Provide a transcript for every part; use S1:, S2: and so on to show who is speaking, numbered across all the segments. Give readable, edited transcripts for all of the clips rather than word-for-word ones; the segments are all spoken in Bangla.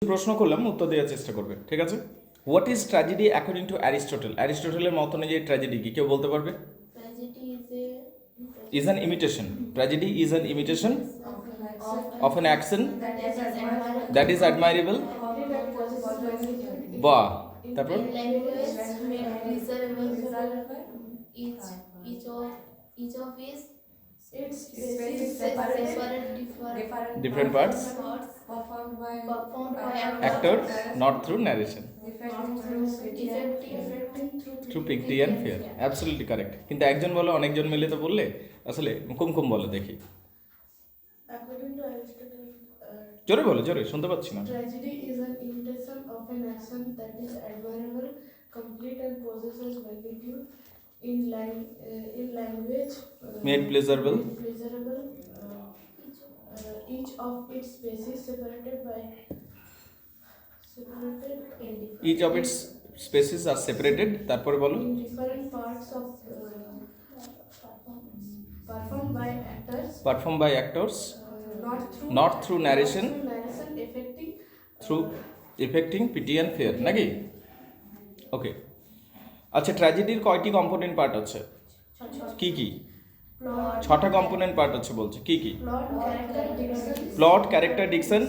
S1: প্রশ্ন করলাম, উত্তর দেওয়ার চেষ্টা করবে, ঠিক আছে? What is tragedy according to Aristotle? অ্যারিস্টটলের মত অনুযায়ী ট্র্যাজেডি কি কেউ বলতে পারবে? Is an imitation. Tragedy is an imitation of an action that is admirable. বাহ, তারপর
S2: each of its
S1: different parts
S2: performed by
S1: actor not through narration,
S2: effecting
S1: through pity and fear. Absolutely correct. কিন্তু একজন বলো অনেকজন মিলে তো বললে, আসলে কুমকুম বলো দেখি,
S2: According to Aristotle,
S1: জোরে বলো, জোরে শুনতে পাচ্ছি না।
S2: tragedy is an imitation of an action that is admirable, complete, and possesses magnitude in language.
S1: Made pleasurable.
S2: Each of its species separated
S1: Each of its species are separated. তারপরে বলো,
S2: in different parts of performed by actors,
S1: not through narration,
S2: affecting
S1: through affecting pity and fear, নাকি? ওকে, আচ্ছা, ট্র্যাজেডির কয়টি কম্পোনেন্ট পার্ট আছে? কি কি?
S2: plot,
S1: 6টা কম্পোনেন্ট পার্ট আছে বলছে, কি কি?
S2: character, diction,
S1: plot, character, diction,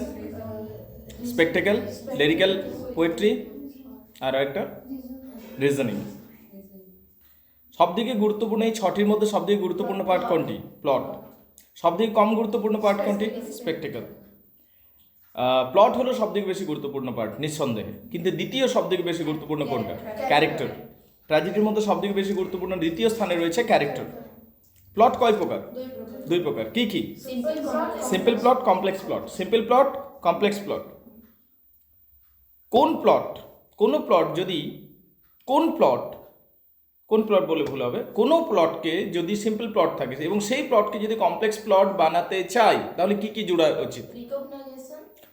S1: spectacle, lyrical poetry, আর একটা রিজনিং। সবথেকে গুরুত্বপূর্ণ এই 6টির মধ্যে সবথেকে গুরুত্বপূর্ণ পার্ট কোনটি? প্লট। সবথেকে কম গুরুত্বপূর্ণ পার্ট কোনটি? স্পেকটেকল। প্লট হলো সবথেকে বেশি গুরুত্বপূর্ণ পার্ট নিঃসন্দেহে, কিন্তু দ্বিতীয় সবথেকে বেশি গুরুত্বপূর্ণ কোনটা? ক্যারেক্টার। ট্র্যাজেডির মধ্যে সবথেকে বেশি গুরুত্বপূর্ণ দ্বিতীয় স্থানে রয়েছে ক্যারেক্টার। প্লট কয় প্রকার? 2 প্রকার। কি কি? Simple plot, complex plot. Simple plot, complex plot. কোন প্লট যদি কোন প্লট বলে ভুল হবে, কোনো প্লটকে যদি সিম্পল প্লট থাকে এবং সেই প্লটকে যদি কমপ্লেক্স প্লট বানাতে চাই, তাহলে কি কি জোড়া উচিত?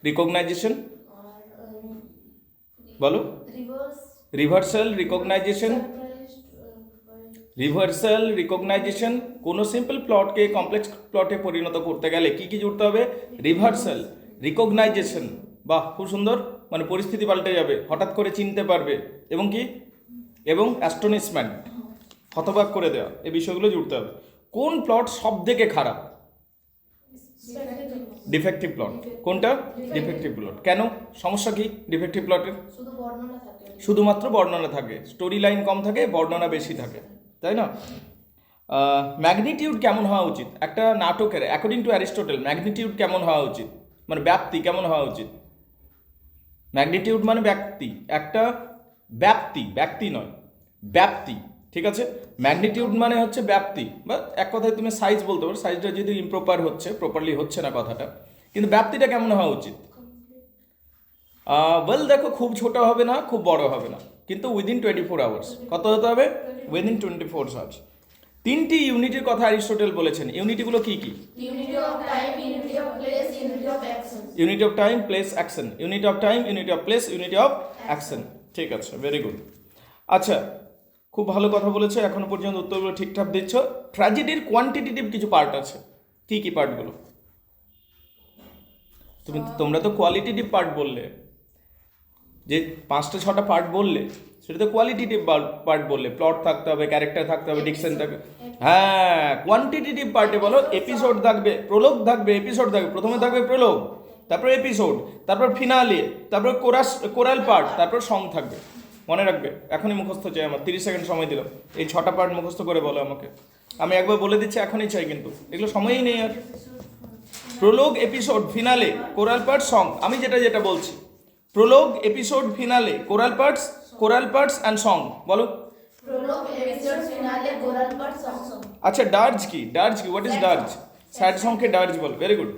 S1: রিকগনাইজেশন, বলো। Reversal, recognition. কোনো সিম্পল প্লটকে কমপ্লেক্স প্লটে পরিণত করতে গেলে কি কি জুড়তে হবে? Reversal, recognition. বাহ, খুব সুন্দর। মানে পরিস্থিতি পাল্টে যাবে, হঠাৎ করে চিনতে পারবে, এবং কি, এবং অ্যাস্টনিশমেন্ট, হতবাক করে দেওয়া, এই বিষয়গুলো জুড়তে হবে। কোন প্লট সব থেকে খারাপ? Defective plot. কোনটা? Defective plot. কেন? সমস্যা কি ডিফেক্টিভ প্লটের? শুধুমাত্র বর্ণনা থাকে, স্টোরি লাইন কম থাকে, বর্ণনা বেশি থাকে, তাই না? ম্যাগনিটিউড কেমন হওয়া উচিত একটা নাটকের? অ্যাকর্ডিং টু অ্যারিস্টটল ম্যাগনিটিউড কেমন হওয়া উচিত, মানে ব্যাপ্তি কেমন হওয়া উচিত? ম্যাগনিটিউড মানে ব্যক্তি, একটা ব্যক্তি নয়, ব্যাপ্তি, ঠিক আছে? ম্যাগনিটিউড মানে হচ্ছে ব্যাপ্তি, বা এক কথায় তুমি সাইজ বলতে পারো। সাইজটা যদি ইমপ্রপার হচ্ছে, প্রপারলি হচ্ছে না কথাটা, কিন্তু ব্যাপ্তিটা কেমন হওয়া উচিত? দেখো, খুব ছোট হবে না, খুব বড় হবে না, কিন্তু উইদিন 24 আওয়ার্স। কত হতে হবে? Within 24 hours. 3টি ইউনিটের কথা অ্যারিস্টটল বলেছেন। ইউনিটগুলো কি কি?
S2: unity of time, unity of place, unity of action.
S1: Unit of time, place, action. Unit of time, unit of place, unit of action. ঠিক আছে, ভেরি গুড। আচ্ছা, খুব ভালো কথা বলেছো, এখনো পর্যন্ত উত্তরগুলো ঠিকঠাক দিচ্ছ। ট্র্যাজেডির কোয়ান্টিটেটিভ কিছু পার্ট আছে। কি কি পার্টগুলো? তোমরা তো কোয়ালিটেটিভ পার্ট বললে, যে 5টা 6টা পার্ট বললে, সেটা তো কোয়ালিটেটিভ পার্ট বললে। প্লট থাকতে হবে, ক্যারেক্টার থাকতে হবে, ডিকশন থাকবে। হ্যাঁ, কোয়ান্টিটেটিভ পার্টে বলো এপিসোড থাকবে, প্রোলগ থাকবে, এপিসোড থাকবে। প্রথমে থাকবে প্রোলগ, তারপর এপিসোড, তারপর ফিনালে, তারপর কোরাল পার্ট, তারপর সং থাকবে। মনে রাখবে, এখনই মুখস্থ চাই আমার, 30 সেকেন্ড সময় দিলাম। এই 6টা পার্ট মুখস্থ করে বলো আমাকে। আমি একবার বলে দিচ্ছি, এখনই চাই, কিন্তু এগুলো সময়ই নেই আর। Prologue, episode, finale, choral part, song. আমি যেটা বলছি, prologue, episode, finale, choral parts and song. বলো।
S2: Prologue, episode, finale, choral part, song.
S1: আচ্ছা, ডার্জ কি? What is dirge? স্যাড সংকে ডার্জ বল। Very good.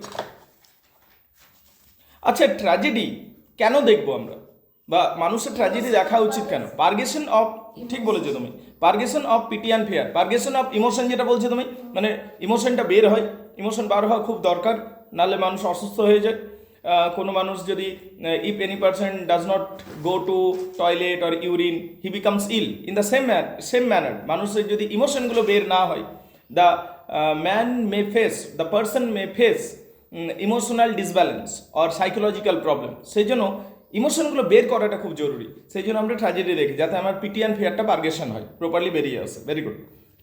S1: আচ্ছা, ট্র্যাজেডি কেন দেখবো আমরা, বা মানুষের ট্র্যাজেডি দেখা উচিত কেন? পারগেশন অফ, ঠিক বলেছো তুমি, purgation of pity and fear, purgation of emotion যেটা বলছো তুমি, মানে ইমোশনটা বের হয়। ইমোশন বার হওয়া খুব দরকার, নাহলে মানুষ অসুস্থ হয়ে যায়। কোনো মানুষ যদি, if any person does not go to toilet or urine, he becomes ill. In the same manner, মানুষের যদি ইমোশনগুলো বের না হয়, the person may face emotional disbalance or psychological problem. সেই জন্য ইমোশনগুলো বের করাটা খুব জরুরি, সেই জন্য আমরা ট্র্যাজেডি দেখি, যাতে আমার পিটি অ্যান্ড ফিয়ারটা পারগেশন হয়, প্রপারলি বেরিয়ে আসে। Very good.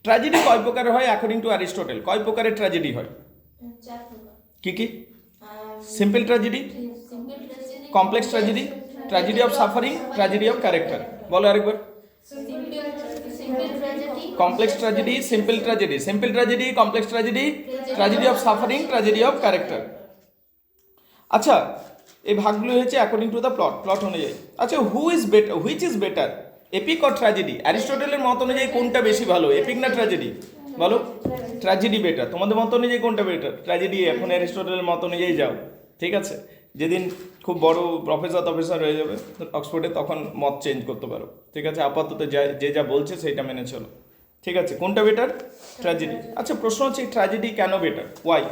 S1: ট্র্যাজেডি কয় প্রকারের হয় অ্যাকর্ডিং টু অ্যারিস্টটল? কয় প্রকারের ট্র্যাজেডি হয়? কি কি? Simple tragedy, complex tragedy, tragedy of suffering, tragedy of character. বলো আরেকবার। Complex tragedy, simple tragedy, simple tragedy, complex tragedy, tragedy of suffering, tragedy of character. আচ্ছা, এই ভাগগুলো হয়েছে অ্যাকর্ডিং টু দ্য প্লট অনুযায়ী। আচ্ছা, which is better, epic or tragedy? অ্যারিস্টটলের মত অনুযায়ী কোনটা বেশি ভালো, এপিক না ট্র্যাজেডি? বলো। Tragedy better. তোমাদের মত অনুযায়ী কোনটা বেটার? ট্র্যাজেডি। এখন অ্যারিস্টটলের মত অনুযায়ী যাও, ঠিক আছে? যেদিন খুব বড় প্রফেসর হয়ে যাবে অক্সফোর্ডে, তখন মত চেঞ্জ করতে পারো, ঠিক আছে? আপাতত যে যা বলছে সেইটা মেনে চলো, ঠিক আছে? কোনটা বেটার? ট্র্যাজেডি। আচ্ছা, প্রশ্ন হচ্ছে ট্র্যাজেডি কেন বেটার? ওয়াই?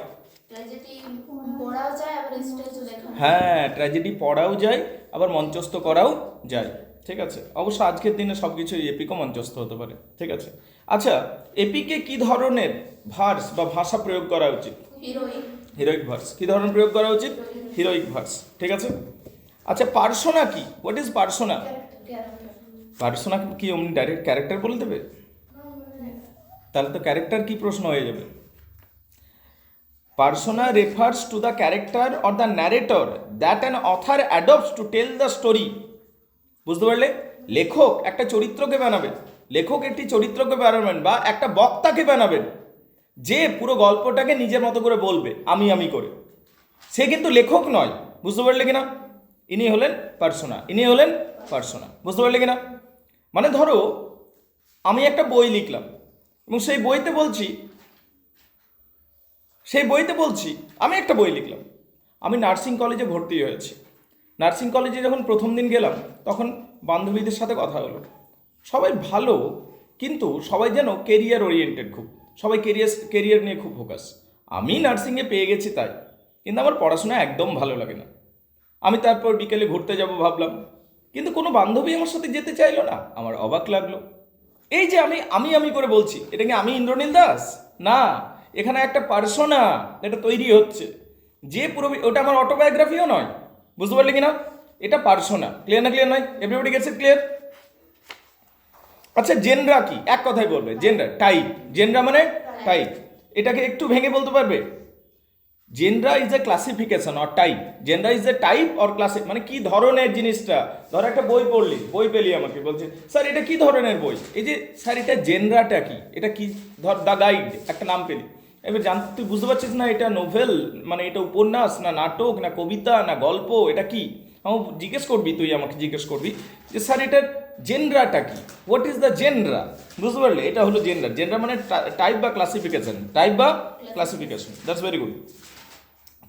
S1: হ্যাঁ, ট্র্যাজেডি পড়াও যায়, আবার মঞ্চস্থ করাও যায়, ঠিক আছে? অবশ্য আজকের দিনে সব কিছু এপিকও মঞ্চস্থ হতে পারে, ঠিক আছে? আচ্ছা, এপিকে কি ধরনের ভার্স বা ভাষা প্রয়োগ করা উচিত? Heroic verse. কি ধরনের প্রয়োগ করা উচিত? হিরোইক ভার্স, ঠিক আছে? আচ্ছা, পার্সোনা কি? What is persona? পার্সোনা কি অমনি ডাইরেক্ট ক্যারেক্টার বলে দেবে? তাহলে তো ক্যারেক্টার কি প্রশ্ন হয়ে যাবে। Persona refers to the character or the narrator that an author adopts to tell the story. বুঝতে পারলে? লেখক একটা চরিত্রকে বানাবেন, লেখক একটি চরিত্রকে বানাবেন বা একটা বক্তাকে বানাবেন, যে পুরো গল্পটাকে নিজের মতো করে বলবে, আমি করে। সে কিন্তু লেখক নয়, বুঝতে পারলে কিনা? ইনি হলেন পার্সোনা, ইনি হলেন পার্সোনা। বুঝতে পারলে কিনা? মানে ধরো আমি একটা বই লিখলাম এবং সেই বইতে বলছি আমি একটা বই লিখলাম, আমি নার্সিং কলেজে ভর্তি হয়েছি। নার্সিং কলেজে যখন প্রথম দিন গেলাম, তখন বান্ধবীদের সাথে কথা হলো। সবাই ভালো, কিন্তু সবাই যেন কেরিয়ার ওরিয়েন্টেড, খুব সবাই কেরিয়ার নিয়ে খুব ফোকাস। আমি নার্সিংয়ে পেয়ে গেছি তাই, কিন্তু আমার পড়াশোনা একদম ভালো লাগে না। আমি তারপর বিকেলে ঘুরতে যাব ভাবলাম, কিন্তু কোনো বান্ধবী আমার সাথে যেতে চাইলো না। আমার অবাক লাগলো। এই যে আমি করে বলছি, এটা কি আমি ইন্দ্রনীল দাস? না, এখানে একটা পার্সোনা এটা তৈরি হচ্ছে, যে পুরো ওটা আমার অটোবায়োগ্রাফিও নয়। বুঝতে পারলে কিনা? এটা পার্সোনা। ক্লিয়ার না ক্লিয়ার নয়? Everybody gets it clear? আচ্ছা, জেনরা কি? এক কথায় বলবে, জেনরা টাইপ। জেনরা মানে টাইপ। এটাকে একটু ভেঙে বলতে পারবে? Genre is a classification or type. Genre is a type or classic, মানে কি ধরনের জিনিসটা। ধরো একটা বই পড়লি, বই পেলি, আমাকে বলছে স্যার এটা কি ধরনের বই। এই যে স্যার এটা জেনরাটা কি, এটা কি, ধর দ্য গাইড একটা নাম পেলি, এবার তুই বুঝতে পারছিস না এটা নোভেল, মানে এটা উপন্যাস না নাটক না কবিতা না গল্প, এটা কি। তুই আমাকে জিজ্ঞেস করবি যে স্যার এটার জেনরাটা কি, হোয়াট ইজ দ্য জেনরা। বুঝতে পারলে? এটা হলো জেনরা। জেনরা মানে টাইপ বা ক্লাসিফিকেশন, দ্যাটস ভেরি গুড।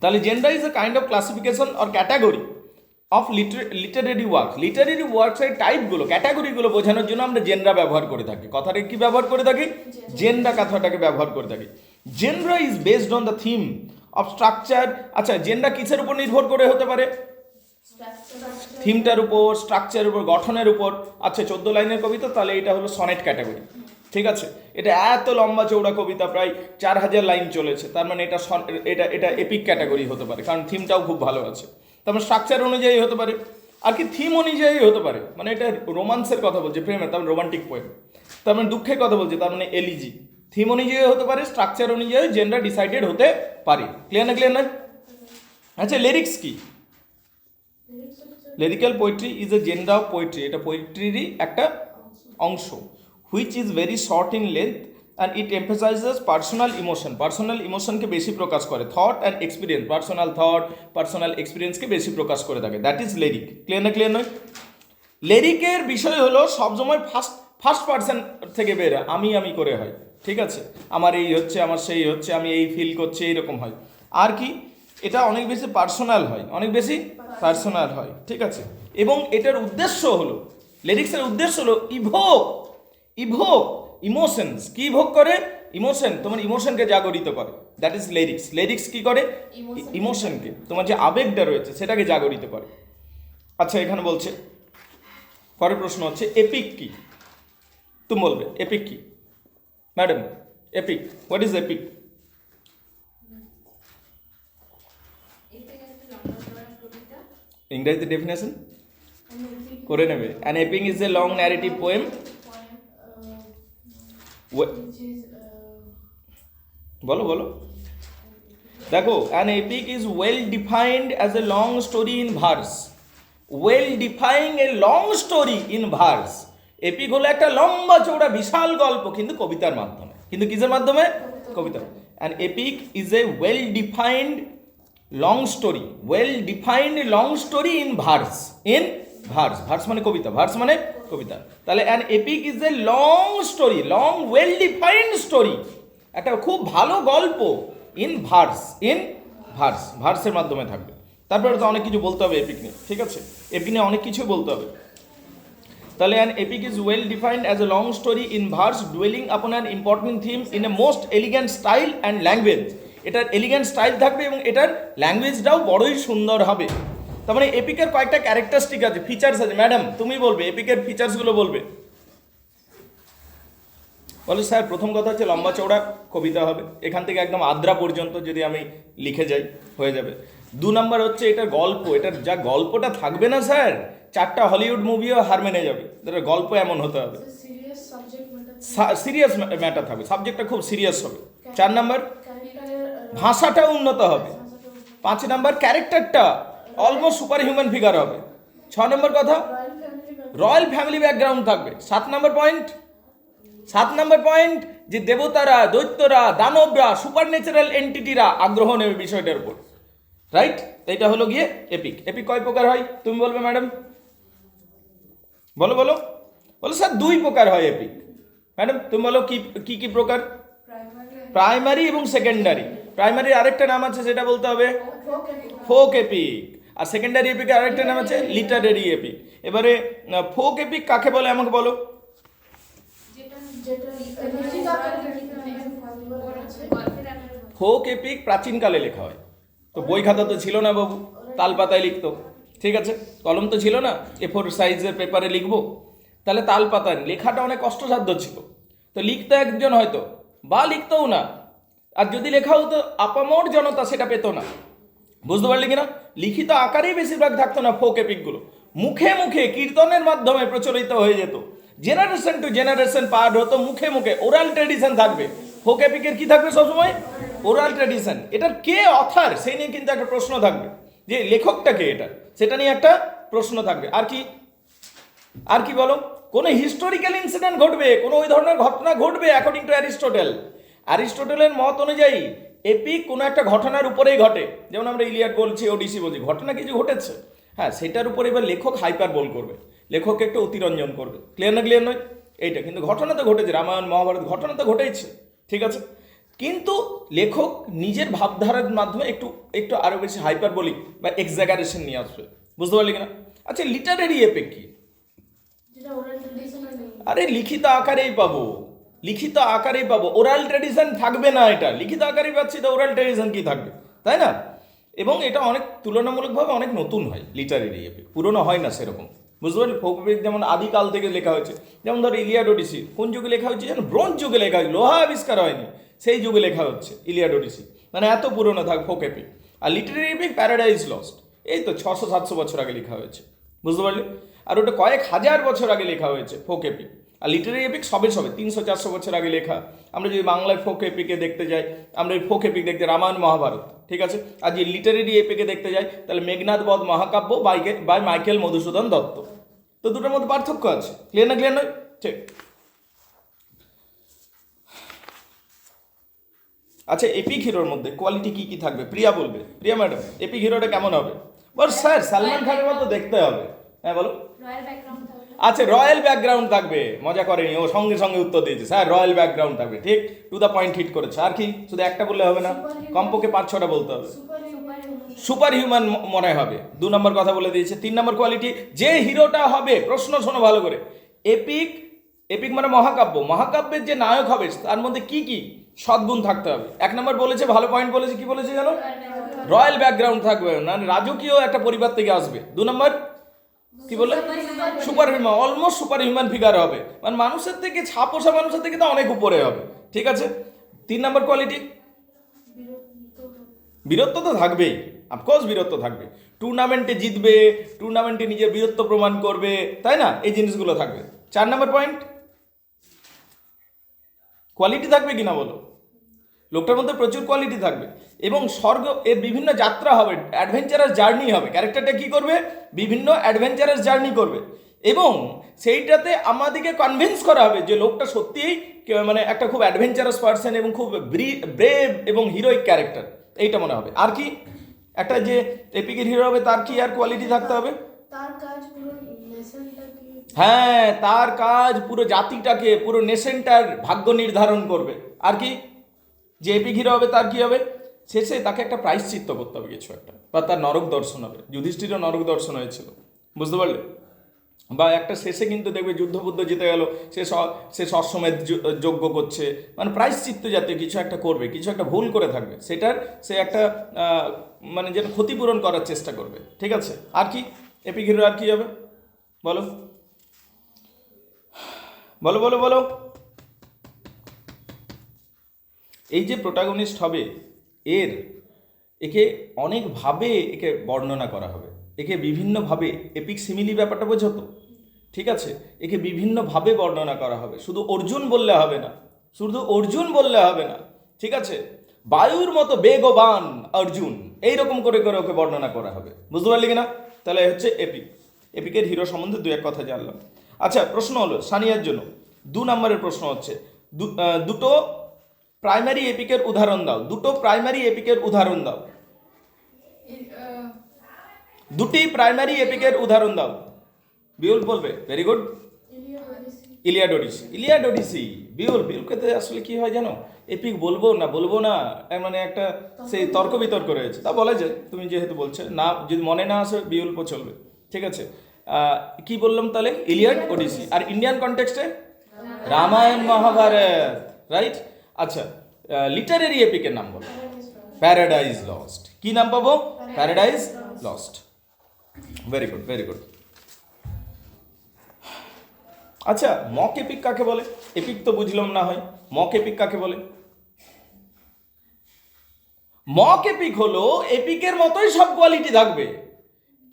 S1: তাহলে gender is a kind of classification or category of literary work. Literary ওয়ার্কসের টাইপগুলো, ক্যাটাগরিগুলো বোঝানোর জন্য আমরা জেন্ডা ব্যবহার করে থাকি। কথাটা কি ব্যবহার করে থাকি? জেন্ডা কথাটাকে ব্যবহার করে থাকি। Gender is based on the theme of structure. আচ্ছা, জেন্ডা কিসের উপর নির্ভর করে হতে পারে? থিমটার উপর, স্ট্রাকচারের উপর, গঠনের উপর। আচ্ছা, 14 লাইনের কবিতা, তাহলে এটা হলো সনেট ক্যাটাগরি, ঠিক আছে? এটা এত লম্বা চৌড়া কবিতা, প্রায় 4000 লাইন চলেছে, তার মানে এটা এপিক ক্যাটাগরি হতে পারে, কারণ থিমটাও খুব ভালো আছে। তার মানে স্ট্রাকচার অনুযায়ী হতে পারে, আর কি থিম অনুযায়ী হতে পারে। মানে এটা রোমান্সের কথা বলছে, প্রেমের, তার মানে রোমান্টিক পোয়েম। তার মানে দুঃখের কথা বলছে, তার মানে এলিজি। থিম অনুযায়ী হতে পারে, স্ট্রাকচার অনুযায়ী জেন্ডার ডিসাইডেড হতে পারে। ক্লিয়ার না? আচ্ছা, লিরিক্স কি? Lyrical poetry is a gender of poetry. এটা পোয়েট্রিরই একটা অংশ, which is very short in length and it emphasizes personal emotion. Personal ইমোশনকে বেশি প্রকাশ করে, থট অ্যান্ড এক্সপিরিয়েন্স, পার্সোনাল এক্সপিরিয়েন্সকে বেশি প্রকাশ করে থাকে। That is lyric. ক্লিয়ার নয়? লিরিকের বিষয় হলো সবসময় ফার্স্ট পার্সন থেকে বের, আমি করে হয়, ঠিক আছে? আমার এই হচ্ছে, আমার সেই হচ্ছে, আমি এই ফিল করছি, এইরকম হয়। আর কি, এটা অনেক বেশি পার্সোনাল হয়, ঠিক আছে? এবং এটার উদ্দেশ্য হলো, লিরিক্সের উদ্দেশ্য হলো ইভোক ইমোশনস। কি ইভোক করে? ইমোশন, তোমার ইমোশনকে জাগরিত করে। দ্যাট ইজ লিরিক্স কি করে? ইমোশনকে, তোমার যে আবেগটা রয়েছে সেটাকে জাগরিত করে। আচ্ছা, এখানে বলছে, পরের প্রশ্ন হচ্ছে এপিক কি? তুমি বলবে এপিক কি madam? Epic, what is epic? ইংরেজিতে ডেফিনেশন করে নেবে। An epic is a long narrative poem
S2: which is
S1: বলো বলো দেখো, an epic is well defined as a long story in verse. Well defying a long story in verse. Epic হলো একটা লম্বা চৌড়া বিশাল গল্প, কিন্তু কবিতার মাধ্যমে। কিন্তু কিসের মাধ্যমে? কবিতা। An epic is a well defined long story, well defined long story in verse. In verse, verse মানে কবিতা, ভার্স মানে কবিতা। তাহলে an epic is a long story, long well defined story, একটা খুব ভালো গল্প ইন ভার্স, ইন ভার্স, ভার্সের মাধ্যমে থাকবে। তারপরে তো অনেক কিছু বলতে হবে এপিক নিয়ে, ঠিক আছে? এপিক নিয়ে অনেক কিছু বলতে হবে। তাহলে an epic is well defined as a long story in verse dwelling upon an important theme in a most elegant style and language. এটার এলিগেন্ট স্টাইল থাকবে এবং এটার ল্যাঙ্গুয়েজটাও বড়ই সুন্দর হবে। তার মানে এপিকের কয়েকটা ক্যারেক্টারিস্টিক আছে, ফিচার্স আছে। ম্যাডাম তুমি বলবে এপিকের ফিচার্সগুলো বলবে। বলে স্যার প্রথম কথা হচ্ছে লম্বা চৌড়া কবিতা হবে, এখান থেকে একদম আদ্রা পর্যন্ত যদি আমি লিখে যাই হয়ে যাবে। 2 নম্বর হচ্ছে এটার গল্প, এটার যা গল্পটা থাকবে না স্যার, 4টা হলিউড মুভিও হার মেনে যাবে। এটার গল্প এমন হতে হবে,
S2: a serious subject matter.
S1: Serious matter থাকবে, সাবজেক্টটা খুব সিরিয়াস হবে। 4 নম্বর
S2: Character
S1: ভাষাটা উন্নত হবে। 5 নম্বর ক্যারেক্টারটা অলমোস্ট সুপার হিউম্যান ফিগার হবে। 6 নম্বর কথা রয়্যাল ফ্যামিলি ব্যাকগ্রাউন্ড থাকবে। 7 নম্বর পয়েন্ট যে দেবতারা, দৈত্যরা, দানবরা, সুপার ন্যাচারাল এন্টিটিরা আগ্রহ নেবে বিষয়টার উপর, রাইট? এইটা হলো গিয়ে এপিক। এপিক কয় প্রকার হয় তুমি বলবে ম্যাডাম? বলো বলো বলো স্যার 2 প্রকার হয় এপিক। ম্যাডাম তুমি বলো কি কি প্রকার? প্রাইমারি এবং সেকেন্ডারি। প্রাইমারির আরেকটা নাম আছে, সেটা বলতে হবে ফোক এপিক। আর সেকেন্ডারি এপিকের আরেকটা নাম আছে লিটারেরি এপিক। এবারে ফোক এপিক কাকে বলে আমাকে বলো? ফোক এপিক প্রাচীনকালে লেখা হয়, তো বই খাতা তো ছিল না বাবু, তাল পাতায় লিখতো, ঠিক আছে? কলম তো ছিল না, A4 সাইজের পেপারে লিখবো, তাহলে তাল পাতায় লেখাটা অনেক কষ্টসাধ্য ছিল। তো লিখতো একজন হয়তো, বা লিখতও না, আর যদি লেখা হতো আপামর জনতা সেটা পেত না। বুঝতে পারলি কিনা? লিখিত আকারেই বেশিরভাগ থাকতো না ফোক এপিকগুলো, মুখে মুখে কীর্তনের মাধ্যমে প্রচলিত হয়ে যেত, জেনারেশন টু জেনারেশন পার হতো, মুখে মুখে ওরাল ট্রেডিশন থাকবে। ফোক এপিকের কি থাকবে সবসময়? Oral tradition. এটার কে অথার সেই নিয়ে কিন্তু একটা প্রশ্ন থাকবে, যে লেখকটা কে, এটা সেটা নিয়ে একটা প্রশ্ন থাকবে। আর কি বলো? কোনো হিস্টোরিক্যাল ইনসিডেন্ট ঘটবে, কোনো ওই ধরনের ঘটনা ঘটবে অ্যাকর্ডিং টু অ্যারিস্টটলের মত অনুযায়ী এপিক কোনো একটা ঘটনার উপরেই ঘটে। যেমন আমরা ইলিয়াড বলছি, ওডিসি বলছি, ঘটনা কিছু ঘটেছে, হ্যাঁ, সেটার উপরে এবার লেখক হাইপার বল করবে, লেখক একটু অতিরঞ্জন করবে। ক্লিয়ার নয়? এইটা কিন্তু ঘটনা তো ঘটেছে, রামায়ণ মহাভারত ঘটনা তো ঘটেইছে, ঠিক আছে? কিন্তু লেখক নিজের ভাবধারার মাধ্যমে একটু আরো বেশি হাইপারবলিক বা এক্সাগারেশন নিয়ে আসবে। বুঝতে পারলি কিনা? আচ্ছা, লিটারেরি এপিক কি? আরে লিখিত আকারেই পাবো, ওরাল ট্রেডিশন থাকবে না। এটা লিখিত আকারেই পাচ্ছি, তো ওরাল ট্রেডিশন কি থাকবে, তাই না? এবং এটা অনেক তুলনামূলকভাবে অনেক নতুন হয় লিটারেরি এপিক, পুরনো হয় না সেরকম। বুঝতে পারলি? ফোক এপিক যেমন আদিকাল থেকে লেখা হয়েছে, যেমন ধরো ইলিয়াড ওডিসি কোন যুগে লেখা হয়েছে যেন? ব্রোঞ্জ যুগে লেখা হয়েছে, লোহা আবিষ্কার হয়নি, সেই যুগে লেখা হচ্ছে ইলিয়াড ওডিসি, মানে এত পুরনো থাক ফোক এপিক। আর লিটারেরি এপিক প্যারাডাইজ লস্ট, এই তো 600-700 বছর আগে লেখা হয়েছে। বুঝতে পারলি? আর ওটা কয়েক হাজার বছর আগে লেখা হয়েছে ফোক এপিক। আর লিটারেরি এপিক সবে 300-400 বছর আগে লেখা। আমরা যদি বাংলায় ফোক এপিকে দেখতে যাই, আমরা এই ফোক এপিক দেখতে রামায়ণ মহাভারত, ঠিক আছে? আর যদি লিটারেরি এপিকে দেখতে যাই, তাহলে মেঘনাদ বধ মহাকাব্য বাই মাইকেল মধুসূদন দত্ত। তো দুটোর মধ্যে পার্থক্য আছে। ক্লিয়ার নয়? ঠিক। আচ্ছা, এপিক হিরোর মধ্যে কোয়ালিটি কি কি থাকবে? প্রিয়া বলবে। প্রিয়া ম্যাডাম, এপিক হিরোটা কেমন হবে? বল স্যার সালমান খানের মতো দেখতে হবে। হ্যাঁ বলো। আচ্ছা, রয়্যাল ব্যাকগ্রাউন্ড থাকবে। মজা করেনি, ও সঙ্গে সঙ্গে উত্তর দিয়েছে, স্যার রয়্যাল ব্যাকগ্রাউন্ড থাকবে, ঠিক, টু দ্য পয়েন্ট হিট করেছে। আর কি? শুধু একটা বললে হবে না, কমপক্ষে 5-6টা বলতে হবে। সুপার হিউম্যান মনে হবে, 2 নম্বর কথা বলে দিয়েছে। 3 নম্বর কোয়ালিটি, যে হিরোটা হবে, প্রশ্ন শোনো ভালো করে, এপিক মানে মহাকাব্যের যে নায়ক হবে তার মধ্যে কি কি সদ্গুণ থাকতে হবে। 1 নম্বর বলেছে, ভালো পয়েন্ট বলেছে, কি বলেছে জানো? রয়্যাল ব্যাকগ্রাউন্ড থাকবে, মানে রাজকীয় একটা পরিবার থেকে আসবে। 2 নম্বর কি বললে? Super human, almost super human figure হবে, মানে মানুষের থেকে, ছাপোষা মানুষের থেকে তো অনেক উপরে হবে, ঠিক আছে? 3 নম্বর কোয়ালিটি, বীরত্ব তো থাকবেই, অফকোর্স বীরত্ব থাকবে, টুর্নামেন্টে জিতবে, টুর্নামেন্টে নিজের বীরত্ব প্রমাণ করবে, তাই না? এই জিনিসগুলো থাকবে। 4 নম্বর পয়েন্ট, কোয়ালিটি থাকবে কিনা বলো? লোকটার মধ্যে প্রচুর কোয়ালিটি থাকবে এবং স্বর্গ এর বিভিন্ন যাত্রা হবে, অ্যাডভেঞ্চারাস জার্নি হবে। ক্যারেক্টারটা কি করবে? বিভিন্ন অ্যাডভেঞ্চারাস জার্নি করবে এবং সেইটাতে আমাদেরকে কনভিন্স করা হবে যে লোকটা সত্যিই মানে একটা খুব অ্যাডভেঞ্চারাস পার্সন এবং খুব ব্রেভ এবং হিরোইক ক্যারেক্টার, এইটা মনে হবে। আর কি একটা যে এপিকের হিরো হবে তার কি আর কোয়ালিটি থাকতে হবে?
S2: তার কাজ পুরো নেশনটাকে,
S1: হ্যাঁ, তার কাজ পুরো জাতিটাকে, পুরো নেশনটার ভাগ্য নির্ধারণ করবে। আর কি যে এপিক হিরো হবে তার কি হবে? শেষে তাকে একটা প্রায়শ্চিত্ত করতে হবে কিছু একটা, বা তার নরক দর্শন হবে। যুধিষ্ঠিরও নরক দর্শন হয়েছিল, বুঝতে পারলে? বা একটা শেষে কিন্তু দেখবে যুদ্ধবুদ্ধ জিতে গেল, সে সবসময় যজ্ঞ করছে, মানে প্রায়শ্চিত্ত জাতীয় কিছু একটা করবে, কিছু একটা ভুল করে থাকবে, সেটার সে একটা মানে যেটা ক্ষতিপূরণ করার চেষ্টা করবে। ঠিক আছে? আর কি এপিক হিরো আর কি হবে বলো বলো বলো বলো? এই যে প্রোটাগনিস্ট হবে একে অনেকভাবে একে বর্ণনা করা হবে, একে বিভিন্নভাবে, এপিক সিমিলি ব্যাপারটা বোঝো তো? ঠিক আছে, একে বিভিন্নভাবে বর্ণনা করা হবে। শুধু অর্জুন বললে হবে না, ঠিক আছে? বায়ুর মতো বেগবান অর্জুন, এইরকম করে করে ওকে বর্ণনা করা হবে, বুঝতে পারলি কিনা? তাহলে হচ্ছে এপিকের হিরো সম্বন্ধে 2-1 কথা জানলাম। আচ্ছা, প্রশ্ন হলো সানিয়ার জন্য 2 নম্বরের প্রশ্ন হচ্ছে, দুটো প্রাইমারি এপিকের উদাহরণ দাও। দুটি প্রাইমারি এপিকের উদাহরণ দাও। বিউল বলবে? Very good. ইলিয়াড ওডিসি। বিউলকে আসলে কি হয় জানো, এপিক বলবো না মানে একটা সেই তর্ক বিতর্ক রয়েছে, তা বলা যায়। তুমি যেহেতু বলছো না, যদি মনে না আসে বিউল চলবে। ঠিক আছে, কি বললাম তাহলে? ইলিয়াড ওডিসি। আর ইন্ডিয়ান কনটেক্সটে রামায়ণ মহাভারত, রাইট? আচ্ছা, লিটারেরি এপিকের নাম বলো। Paradise lost. কি নাম পাবো? Paradise lost. Very good. আচ্ছা, মক এপিক কাকে বলে? এপিক তো বুঝলাম না হয়, মক এপিক কাকে বলে? মক এপিক হলো এপিকের মতোই সব কোয়ালিটি থাকবে,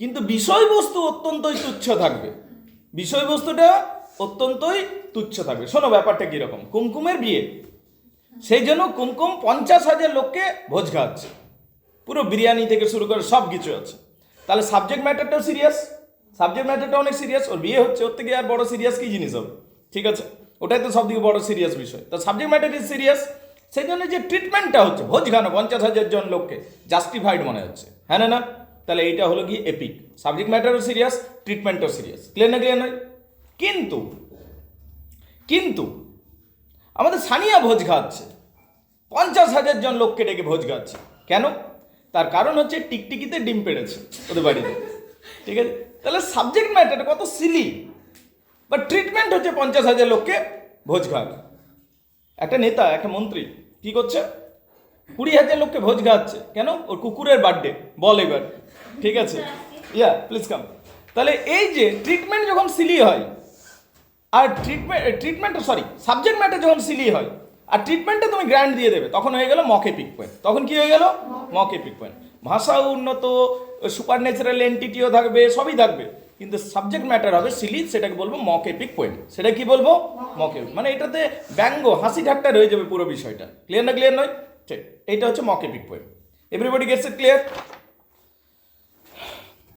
S1: কিন্তু বিষয়বস্তু অত্যন্তই তুচ্ছ থাকবে। শোনো ব্যাপারটা কিরকম। কুমকুমের বিয়ে, সেই জন্য কুমকুম 50,000 লোককে ভোজ খাওয়াচ্ছে, পুরো বিরিয়ানি থেকে শুরু করে সব কিছু আছে। তাহলে সাবজেক্ট ম্যাটারটাও অনেক সিরিয়াস। ওর বিয়ে হচ্ছে, ওর থেকে আর বড় সিরিয়াস কি জিনিস হবে? ঠিক আছে, ওটাই তো সব থেকে বড় সিরিয়াস বিষয়। তো সাবজেক্ট ম্যাটার ইজ সিরিয়াস, সেই জন্য যে ট্রিটমেন্টটা হচ্ছে, ভোজ খানো 50,000 জন লোককে, জাস্টিফাইড মনে হচ্ছে, হ্যাঁ না? তাহলে এইটা হলো কি এপিক। সাবজেক্ট ম্যাটারও সিরিয়াস, ট্রিটমেন্টও সিরিয়াস। ক্লিয়ার নয়? কিন্তু আমাদের সানিয়া ভোজ খাওয়াচ্ছে, 50,000 জন লোককে ডেকে ভোজ খাওয়াচ্ছে। কেন? তার কারণ হচ্ছে টিকটিকিতে ডিম পেড়েছে ওদের বাড়িতে। ঠিক আছে, তাহলে সাবজেক্ট ম্যাটারটা কত সিলি, বাট ট্রিটমেন্ট হচ্ছে 50,000 লোককে ভোজ খাওয়ানো। একটা নেতা, একটা মন্ত্রী কি করছে? 20,000 লোককে ভোজ খাওয়াচ্ছে। কেন? ওর কুকুরের বার্থডে। বল এবার। ঠিক আছে, প্লিজ কাম। তাহলে এই যে ট্রিটমেন্ট যখন সিলি হয়, আর সাবজেক্ট ম্যাটার যখন সিলি হয়, আর ট্রিটমেন্টে তুমি গ্র্যান্ড দিয়ে দেবে, তখন হয়ে গেল মক এপিক পয়েন্ট। তখন কি হয়ে গেল? Mock epic point. ভাষা উন্নত, সুপার ন্যাচারাল এন্টিটিও থাকবে, সবই থাকবে, কিন্তু সাবজেক্ট ম্যাটার হবে সিলি, সেটাকে বলবো মক এপিক পয়েন্ট। সেটা কি বলবো? Mock epic. মানে এটাতে ব্যঙ্গ, হাসি ঠাট্টা রয়ে যাবে পুরো বিষয়টা। ক্লিয়ার নয়? ঠিক, এইটা হচ্ছে mock epic point. Everybody gets it? Clear?